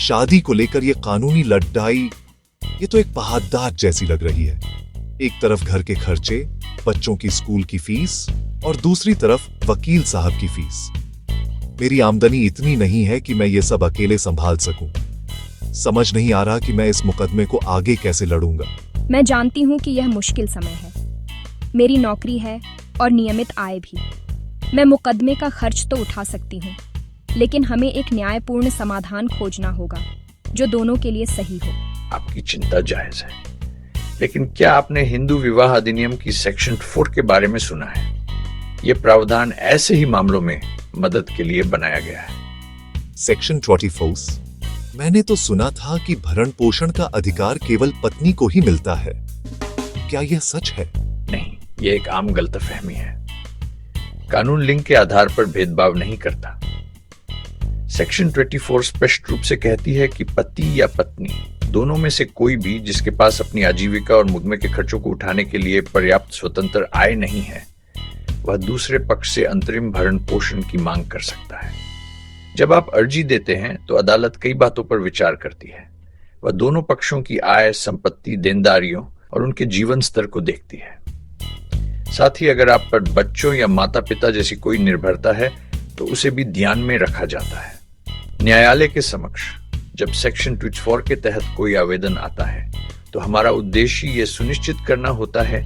शादी को लेकर ये कानूनी लड़ाई, ये तो एक पहाड़दार जैसी लग रही है। एक तरफ घर के खर्चे, बच्चों की स्कूल की फीस और दूसरी तरफ वकील साहब की फीस। मेरी आमदनी इतनी नहीं है कि मैं ये सब अकेले संभाल सकूं। समझ नहीं आ रहा कि मैं इस मुकदमे को आगे कैसे लड़ूंगा। मैं जानती हूँ कि यह मुश्किल समय है। मेरी नौकरी है और नियमित आय भी। मैं मुकदमे का खर्च तो उठा सकती हूँ, लेकिन हमें एक न्यायपूर्ण समाधान खोजना होगा जो दोनों के लिए सही हो। आपकी चिंता जायज है, लेकिन क्या आपने हिंदू विवाह अधिनियम की सेक्शन 4 के बारे में सुना है? यह प्रावधान ऐसे ही मामलों में मदद के लिए बनाया गया है। सेक्शन 24। मैंने तो सुना था कि भरण पोषण का अधिकार केवल पत्नी को ही मिलता है। क्या यह सच है? नहीं, यह एक आम गलतफहमी है। कानून लिंग के आधार पर भेदभाव नहीं करता। सेक्शन 24 स्पष्ट रूप से कहती है कि पति या पत्नी दोनों में से कोई भी जिसके पास अपनी आजीविका और मुकदमे के खर्चों को उठाने के लिए पर्याप्त स्वतंत्र आय नहीं है, वह दूसरे पक्ष से अंतरिम भरण पोषण की मांग कर सकता है। जब आप अर्जी देते हैं तो अदालत कई बातों पर विचार करती है। वह दोनों पक्षों की आय, संपत्ति, देनदारियों और उनके जीवन स्तर को देखती है। साथ ही अगर आप पर बच्चों या माता पिता जैसी कोई निर्भरता है तो उसे भी ध्यान में रखा जाता है। न्यायालय के समक्ष जब सेक्शन 24 के तहत कोई आवेदन आता है तो हमारा उद्देश्य यह सुनिश्चित करना होता है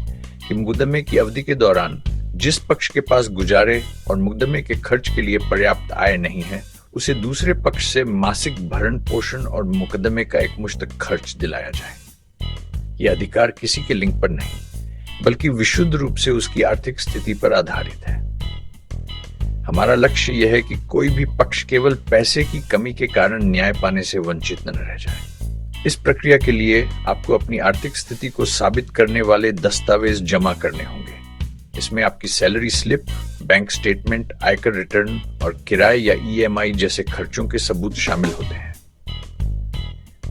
कि मुकदमे की अवधि के दौरान जिस पक्ष के पास गुजारे और मुकदमे के खर्च के लिए पर्याप्त आय नहीं है, उसे दूसरे पक्ष से मासिक भरण पोषण और मुकदमे का एकमुश्त खर्च दिलाया जाए। यह अधिकार किसी के लिंग पर नहीं, बल्कि विशुद्ध रूप से उसकी आर्थिक स्थिति पर आधारित है। हमारा लक्ष्य यह है कि कोई भी पक्ष केवल पैसे की कमी के कारण न्याय पाने से वंचित न रह जाए। इस प्रक्रिया के लिए आपको अपनी आर्थिक स्थिति को साबित करने वाले दस्तावेज जमा करने होंगे। इसमें आपकी सैलरी स्लिप, बैंक स्टेटमेंट, आयकर रिटर्न और किराए या EMI जैसे खर्चों के सबूत शामिल होते हैं।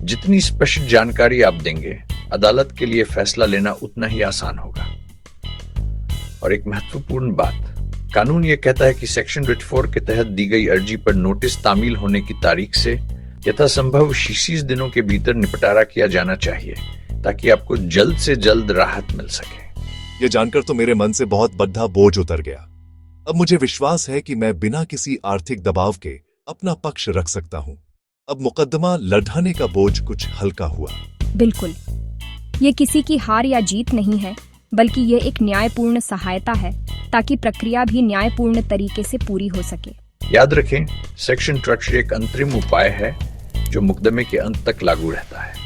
जितनी स्पष्ट जानकारी आप देंगे, अदालत के लिए फैसला लेना उतना ही आसान होगा। और एक महत्वपूर्ण बात, कानून यह कहता है कि सेक्शन 24 के तहत दी गई अर्जी पर नोटिस तामील होने की तारीख से यथासंभव 36 दिनों के भीतर निपटारा किया जाना चाहिए, ताकि आपको जल्द से जल्द राहत मिल सके। यह जानकर तो मेरे मन से बहुत बड़ा बोझ उतर गया। अब मुझे विश्वास है कि मैं बिना किसी आर्थिक दबाव के अपना पक्ष रख सकता हूं। अब मुकदमा लड़ाने का बोझ कुछ हल्का हुआ। बिल्कुल, ये किसी की हार या जीत नहीं है, बल्कि ये एक न्यायपूर्ण सहायता है ताकि प्रक्रिया भी न्यायपूर्ण तरीके से पूरी हो सके। याद रखें, सेक्शन 24 एक अंतरिम उपाय है जो मुकदमे के अंत तक लागू रहता है।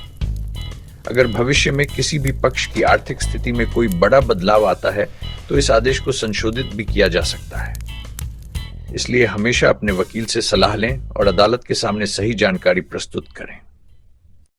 अगर भविष्य में किसी भी पक्ष की आर्थिक स्थिति में कोई बड़ा बदलाव आता है तो इस आदेश को संशोधित भी किया जा सकता है। इसलिए हमेशा अपने वकील से सलाह लें और अदालत के सामने सही जानकारी प्रस्तुत करें।